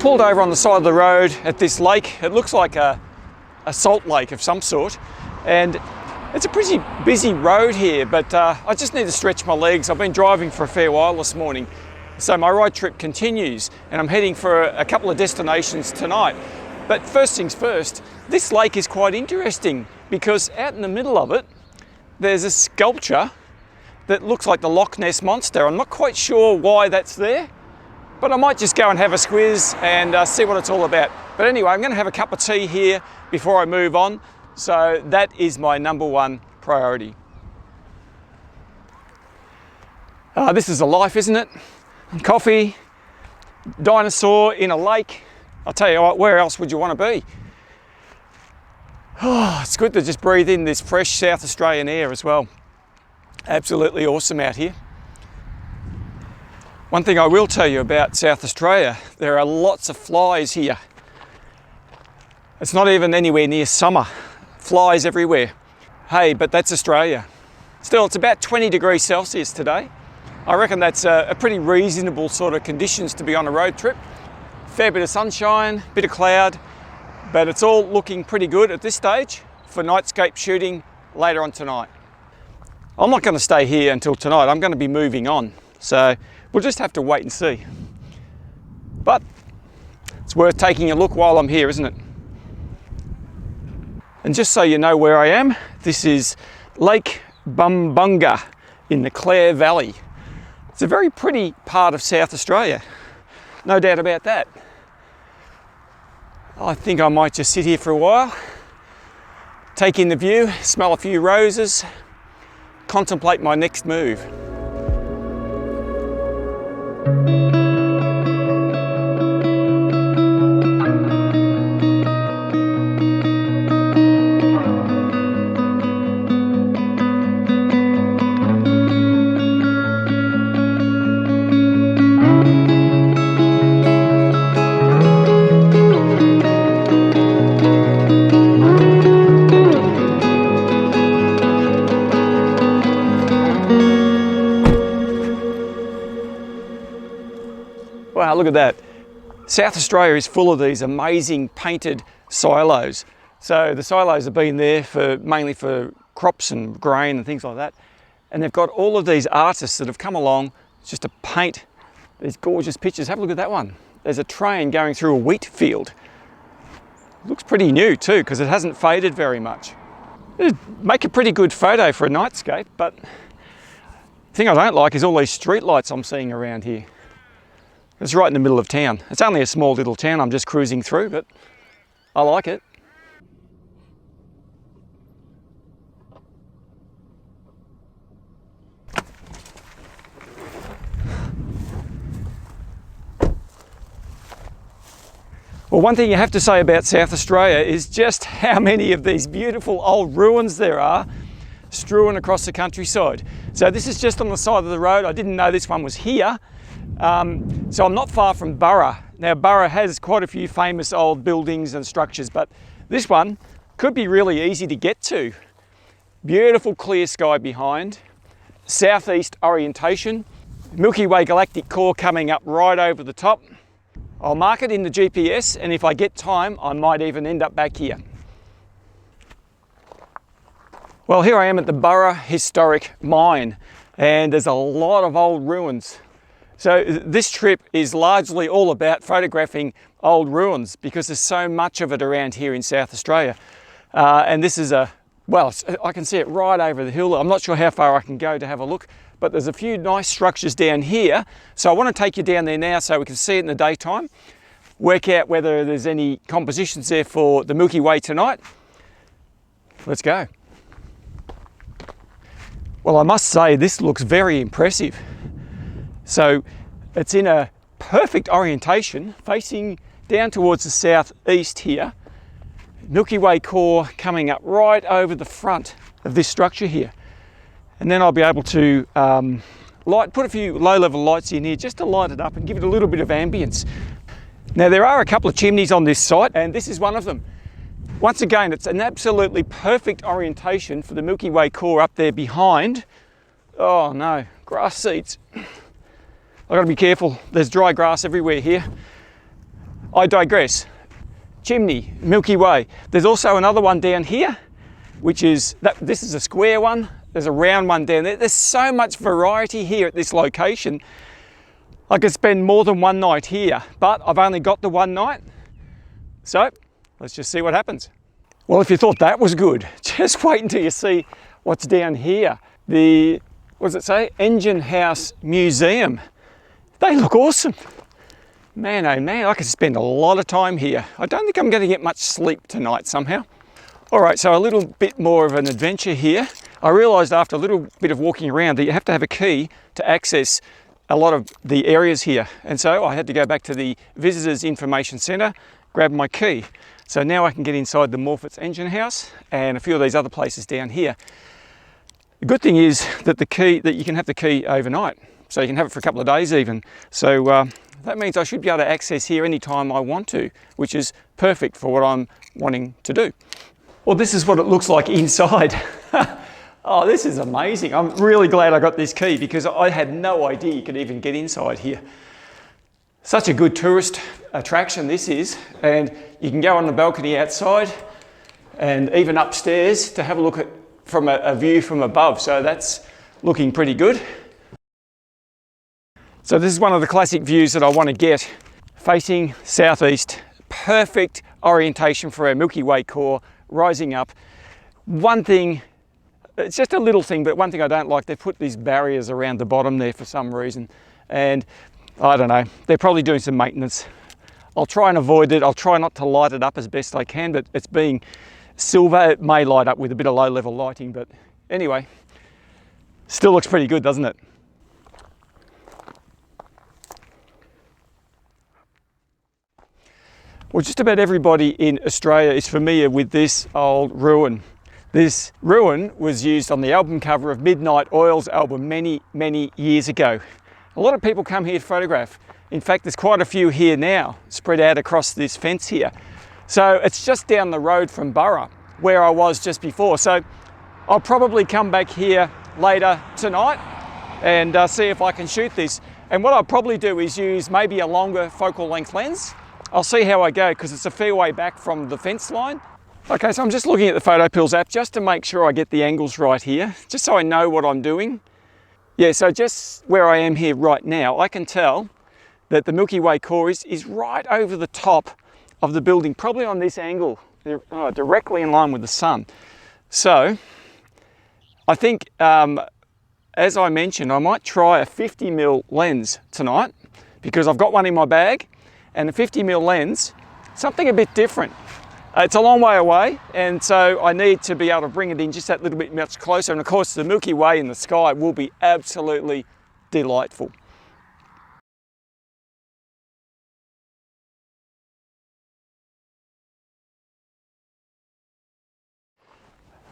pulled over on the side of the road at this lake. It looks like a salt lake of some sort, and it's a pretty busy road here, but I just need to stretch my legs. I've been driving for a fair while this morning, so my road trip continues, and I'm heading for a couple of destinations tonight. But first things first, this lake is quite interesting because out in the middle of it, there's a sculpture that looks like the Loch Ness Monster. I'm not quite sure why that's there, but I might just go and have a squiz and see what it's all about. But anyway, I'm going to have a cup of tea here before I move on. So that is my number one priority. This is a life, isn't it? Coffee, dinosaur in a lake. I'll tell you what, where else would you want to be? Oh, it's good to just breathe in this fresh South Australian air as well. Absolutely awesome out here. One thing I will tell you about South Australia, there are lots of flies here. It's not even anywhere near summer. Flies everywhere. Hey, but that's Australia. Still, it's about 20 degrees Celsius today. I reckon that's a pretty reasonable sort of conditions to be on a road trip. Fair bit of sunshine, bit of cloud, but it's all looking pretty good at this stage for Nightscape shooting later on tonight. I'm not going to stay here until tonight. I'm going to be moving on. So we'll just have to wait and see. But it's worth taking a look while I'm here, isn't it? And just so you know where I am, this is Lake Bumbunga in the Clare Valley. It's a very pretty part of South Australia, no doubt about that. I think I might just sit here for a while, take in the view, smell a few roses, contemplate my next move. Wow, look at that. South Australia is full of these amazing painted silos. So the silos have been there mainly for crops and grain and things like that. And they've got all of these artists that have come along just to paint these gorgeous pictures. Have a look at that one. There's a train going through a wheat field. Looks pretty new too, because it hasn't faded very much. It'd make a pretty good photo for a nightscape, but the thing I don't like is all these street lights I'm seeing around here. It's right in the middle of town. It's only a small little town I'm just cruising through, but I like it. Well, one thing you have to say about South Australia is just how many of these beautiful old ruins there are strewn across the countryside. So this is just on the side of the road. I didn't know this one was here. So I'm not far from Burra. Now Burra has quite a few famous old buildings and structures, but this one could be really easy to get to. Beautiful clear sky behind, southeast orientation, Milky Way galactic core coming up right over the top. I'll mark it in the GPS, and if I get time, I might even end up back here. Well, here I am at the Burra Historic Mine, and there's a lot of old ruins. So this trip is largely all about photographing old ruins because there's so much of it around here in South Australia. And this is well, I can see it right over the hill. I'm not sure how far I can go to have a look, but there's a few nice structures down here. So I want to take you down there now so we can see it in the daytime, work out whether there's any compositions there for the Milky Way tonight. Let's go. Well, I must say this looks very impressive. So it's in a perfect orientation, facing down towards the southeast here. Milky Way core coming up right over the front of this structure here. And then I'll be able to put a few low-level lights in here just to light it up and give it a little bit of ambience. Now there are a couple of chimneys on this site, and this is one of them. Once again, it's an absolutely perfect orientation for the Milky Way core up there behind. Oh no, grass seeds. I've got to be careful. There's dry grass everywhere here. I digress. Chimney, Milky Way. There's also another one down here, which is, this is a square one. There's a round one down there. There's so much variety here at this location. I could spend more than one night here, but I've only got the one night. So let's just see what happens. Well, if you thought that was good, just wait until you see what's down here. The, what does it say? Engine House Museum. They look awesome. Man, oh man, I could spend a lot of time here. I don't think I'm going to get much sleep tonight somehow. All right, so a little bit more of an adventure here. I realised after a little bit of walking around that you have to have a key to access a lot of the areas here. And so I had to go back to the Visitors Information Centre, grab my key. So now I can get inside the Morfett's Engine House and a few of these other places down here. The good thing is that you can have the key overnight. So you can have it for a couple of days even. So that means I should be able to access here anytime I want to, which is perfect for what I'm wanting to do. Well, this is what it looks like inside. Oh, this is amazing. I'm really glad I got this key because I had no idea you could even get inside here. Such a good tourist attraction this is, and you can go on the balcony outside and even upstairs to have a look at from a view from above. So that's looking pretty good. So this is one of the classic views that I want to get, facing southeast, perfect orientation for our Milky Way core, rising up. One thing, it's just a little thing, but one thing I don't like, they've put these barriers around the bottom there for some reason. And I don't know, they're probably doing some maintenance. I'll try and avoid it. I'll try not to light it up as best I can, but it's being silver, it may light up with a bit of low level lighting, but anyway, still looks pretty good, doesn't it? Well, just about everybody in Australia is familiar with this old ruin. This ruin was used on the album cover of Midnight Oil's album many, many years ago. A lot of people come here to photograph. In fact, there's quite a few here now, spread out across this fence here. So it's just down the road from Burra, where I was just before. So I'll probably come back here later tonight and see if I can shoot this. And what I'll probably do is use maybe a longer focal length lens. I'll see how I go because it's a fair way back from the fence line. Okay, so I'm just looking at the PhotoPills app just to make sure I get the angles right here, just so I know what I'm doing. Yeah, so just where I am here right now, I can tell that the Milky Way core is right over the top of the building, probably on this angle, directly in line with the sun. So I think, as I mentioned, I might try a 50mm lens tonight because I've got one in my bag. And a 50mm lens, something a bit different. It's a long way away, and so I need to be able to bring it in just that little bit much closer. And of course, the Milky Way in the sky will be absolutely delightful.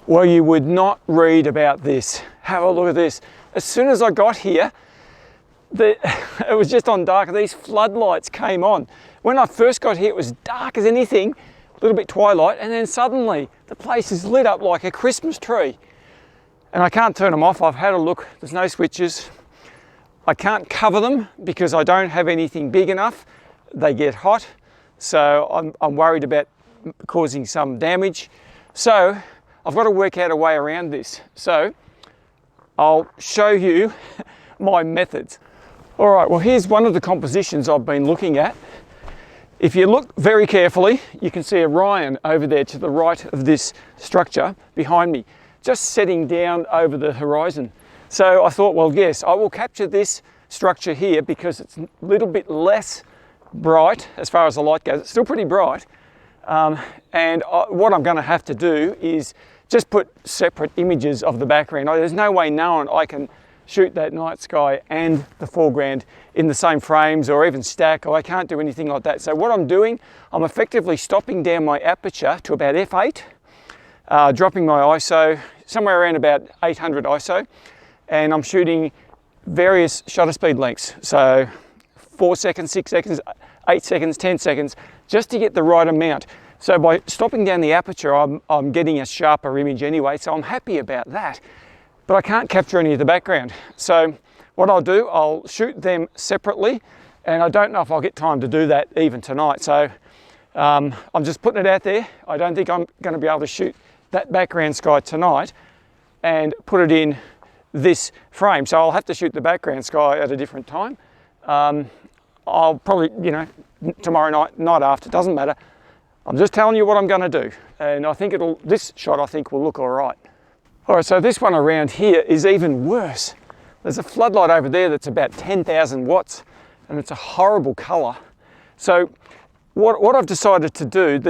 Well, you would not read about this. Have a look at this. As soon as I got here, it was just on dark. These floodlights came on. When I first got here, it was dark as anything, a little bit twilight, and then suddenly the place is lit up like a Christmas tree. And I can't turn them off. I've had a look. There's no switches. I can't cover them because I don't have anything big enough. They get hot, so I'm worried about causing some damage. So I've got to work out a way around this. So I'll show you my methods. All right, well, here's one of the compositions I've been looking at. If you look very carefully, you can see Orion over there to the right of this structure behind me, just setting down over the horizon. So I thought, well, yes, I will capture this structure here because it's a little bit less bright as far as the light goes. It's still pretty bright. What I'm going to have to do is just put separate images of the background. There's no way known I can shoot that night sky and the foreground in the same frames or even stack. I can't do anything like that. So what I'm doing, I'm effectively stopping down my aperture to about f8, dropping my ISO somewhere around about 800 ISO, and I'm shooting various shutter speed lengths. So 4 seconds, 6 seconds, 8 seconds, 10 seconds, just to get the right amount. So by stopping down the aperture, I'm getting a sharper image anyway, so I'm happy about that. But I can't capture any of the background. So what I'll do, I'll shoot them separately and I don't know if I'll get time to do that even tonight. So I'm just putting it out there. I don't think I'm going to be able to shoot that background sky tonight and put it in this frame. So I'll have to shoot the background sky at a different time. I'll probably, you know, tomorrow night after, doesn't matter. I'm just telling you what I'm going to do. And I think this shot I think will look all right. All right, so this one around here is even worse. There's a floodlight over there that's about 10,000 watts and it's a horrible color. So what I've decided to do,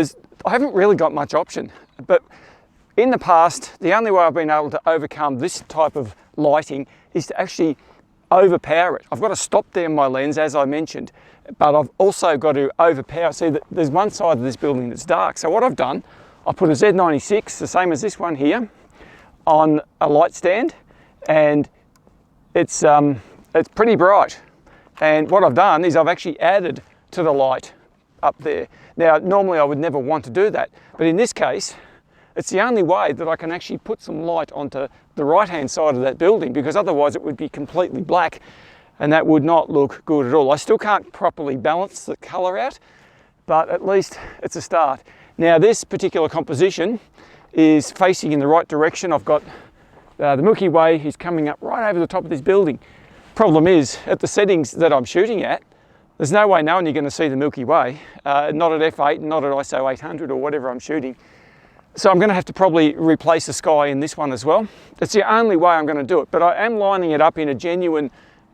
I haven't really got much option, but in the past, the only way I've been able to overcome this type of lighting is to actually overpower it. I've got to stop down my lens, as I mentioned, but I've also got to overpower. See, there's one side of this building that's dark. So what I've done, I put a Z96, the same as this one here, on a light stand, and it's pretty bright. And what I've done is I've actually added to the light up there. Now, normally I would never want to do that, but in this case, it's the only way that I can actually put some light onto the right-hand side of that building, because otherwise it would be completely black and that would not look good at all. I still can't properly balance the color out, but at least it's a start. Now, this particular composition is facing in the right direction. I've got the Milky Way is coming up right over the top of this building. Problem is, at the settings that I'm shooting at, there's no way knowing you're going to see the Milky Way, not at f8, not at ISO 800 or whatever I'm shooting. So I'm going to have to probably replace the sky in this one as well. It's the only way I'm going to do it, but I am lining it up in a genuine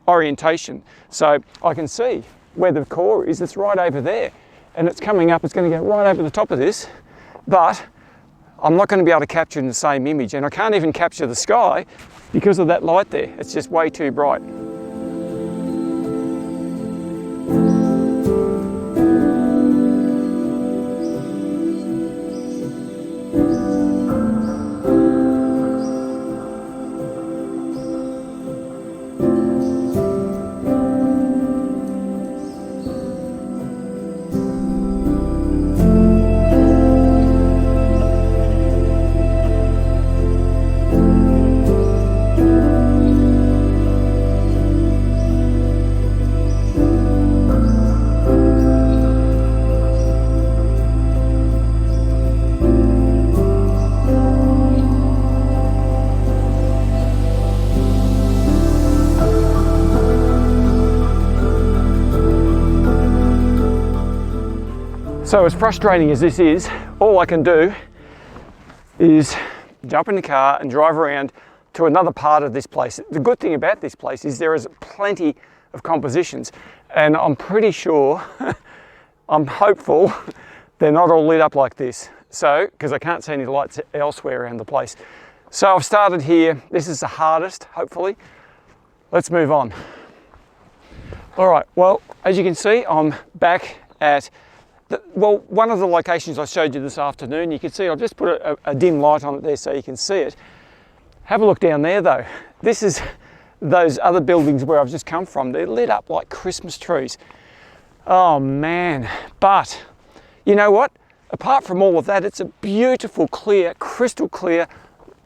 orientation. So I can see where the core is. It's right over there, and it's coming up. It's going to go right over the top of this, but I'm not going to be able to capture in the same image, and I can't even capture the sky because of that light there. It's just way too bright. So as frustrating as this is, all I can do is jump in the car and drive around to another part of this place. The good thing about this place is there is plenty of compositions, and I'm pretty sure, I'm hopeful, they're not all lit up like this. So, because I can't see any lights elsewhere around the place. So I've started here. This is the hardest, hopefully. Let's move on. All right, well, as you can see, I'm back at one of the locations I showed you this afternoon. You can see I've just put a dim light on it there so you can see it. Have a look down there though. This is those other buildings where I've just come from. They're lit up like Christmas trees. Oh man, but you know what? Apart from all of that, it's a beautiful, clear, crystal clear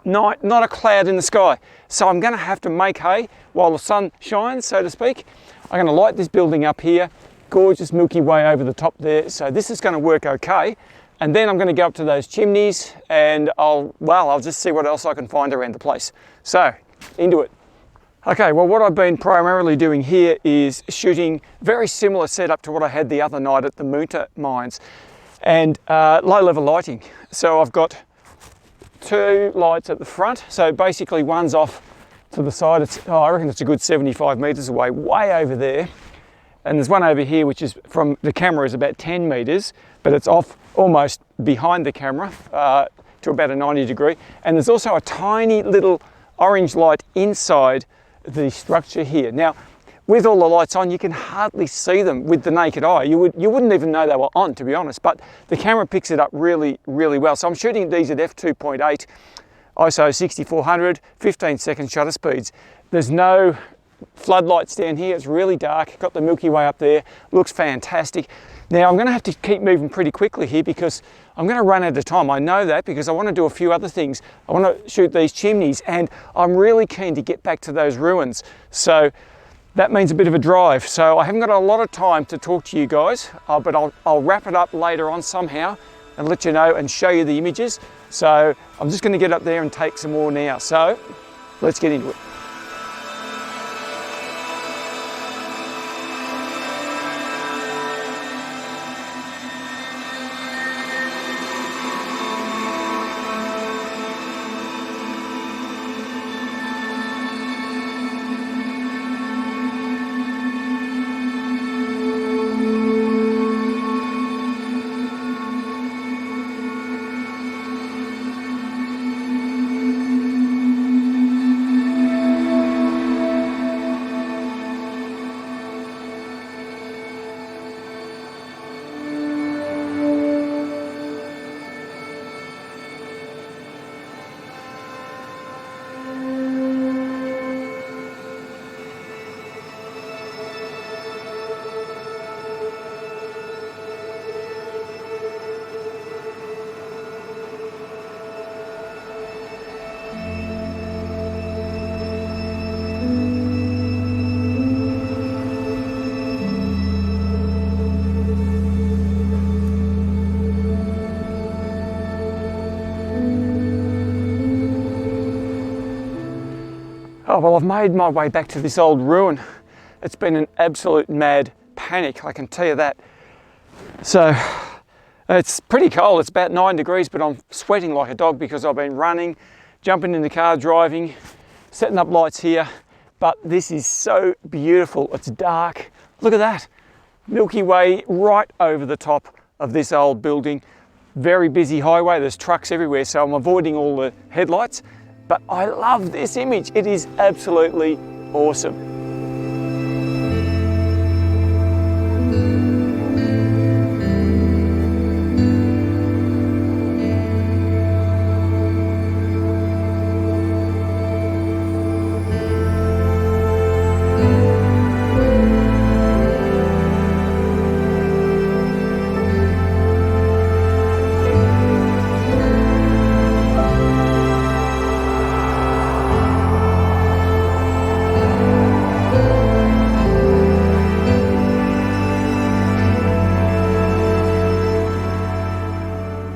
night, not a cloud in the sky. So I'm gonna have to make hay while the sun shines, so to speak. I'm gonna light this building up here. Gorgeous Milky Way over the top there. So this is going to work okay. And then I'm going to go up to those chimneys and I'll just see what else I can find around the place. So into it. Okay, well, what I've been primarily doing here is shooting very similar setup to what I had the other night at the Moonta mines, and low level lighting. So I've got two lights at the front. So basically one's off to the side. I reckon it's a good 75 meters away, way over there. And there's one over here, which is from the camera is about 10 meters, but it's off almost behind the camera to about a 90 degree. And there's also a tiny little orange light inside the structure here. Now, with all the lights on, you can hardly see them with the naked eye. You wouldn't even know they were on, to be honest, but the camera picks it up really, really well. So I'm shooting these at f2.8, ISO 6400, 15-second shutter speeds. There's no floodlights down here. It's really dark. Got the Milky Way up there. Looks fantastic. Now I'm going to have to keep moving pretty quickly here because I'm going to run out of time. I know that because I want to do a few other things. I want to shoot these chimneys and I'm really keen to get back to those ruins. So that means a bit of a drive. So I haven't got a lot of time to talk to you guys, but I'll wrap it up later on somehow and let you know and show you the images. So I'm just going to get up there and take some more now. So let's get into it. Oh, well, I've made my way back to this old ruin. It's been an absolute mad panic, I can tell you that. So it's pretty cold. It's about 9 degrees, but I'm sweating like a dog because I've been running, jumping in the car, driving, setting up lights here. But this is so beautiful. It's dark. Look at that. Milky Way right over the top of this old building. Very busy highway. There's trucks everywhere, so I'm avoiding all the headlights. But I love this image. It is absolutely awesome.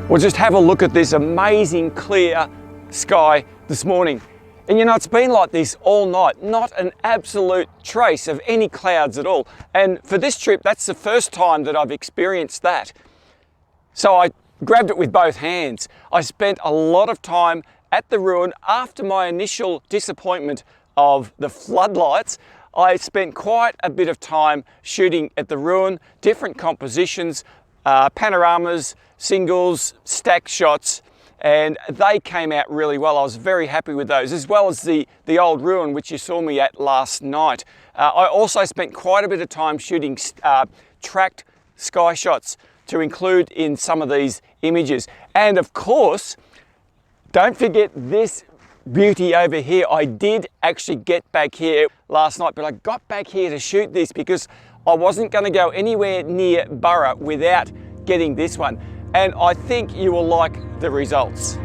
Well, just have a look at this amazing clear sky this morning. And you know, it's been like this all night, not an absolute trace of any clouds at all. And for this trip, that's the first time that I've experienced that. So I grabbed it with both hands. I spent a lot of time at the ruin after my initial disappointment of the floodlights. I spent quite a bit of time shooting at the ruin, different compositions, panoramas, singles, stack shots, and they came out really well. I was very happy with those, as well as the old ruin, which you saw me at last night. I also spent quite a bit of time shooting tracked sky shots to include in some of these images. And of course, don't forget this beauty over here. I did actually get back here last night, but I got back here to shoot this because I wasn't going to go anywhere near Burra without getting this one. And I think you will like the results.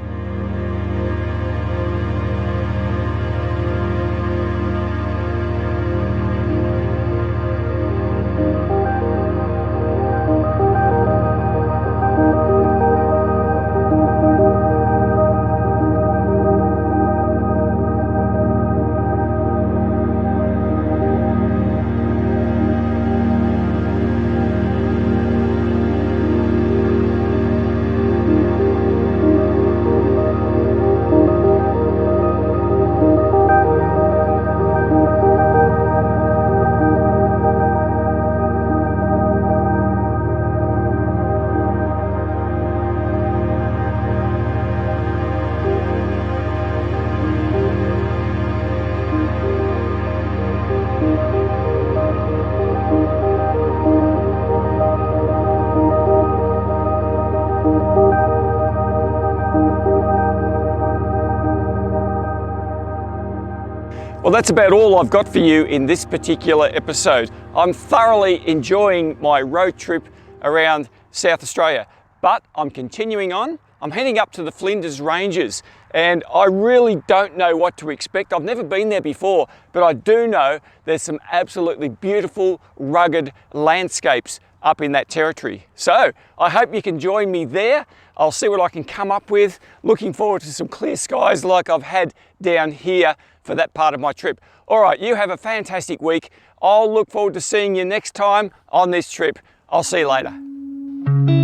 Well, that's about all I've got for you in this particular episode. I'm thoroughly enjoying my road trip around South Australia, but I'm continuing on. I'm heading up to the Flinders Ranges, and I really don't know what to expect. I've never been there before, but I do know there's some absolutely beautiful, rugged landscapes up in that territory. So I hope you can join me there. I'll see what I can come up with. Looking forward to some clear skies like I've had down here for that part of my trip. All right, you have a fantastic week. I'll look forward to seeing you next time on this trip. I'll see you later.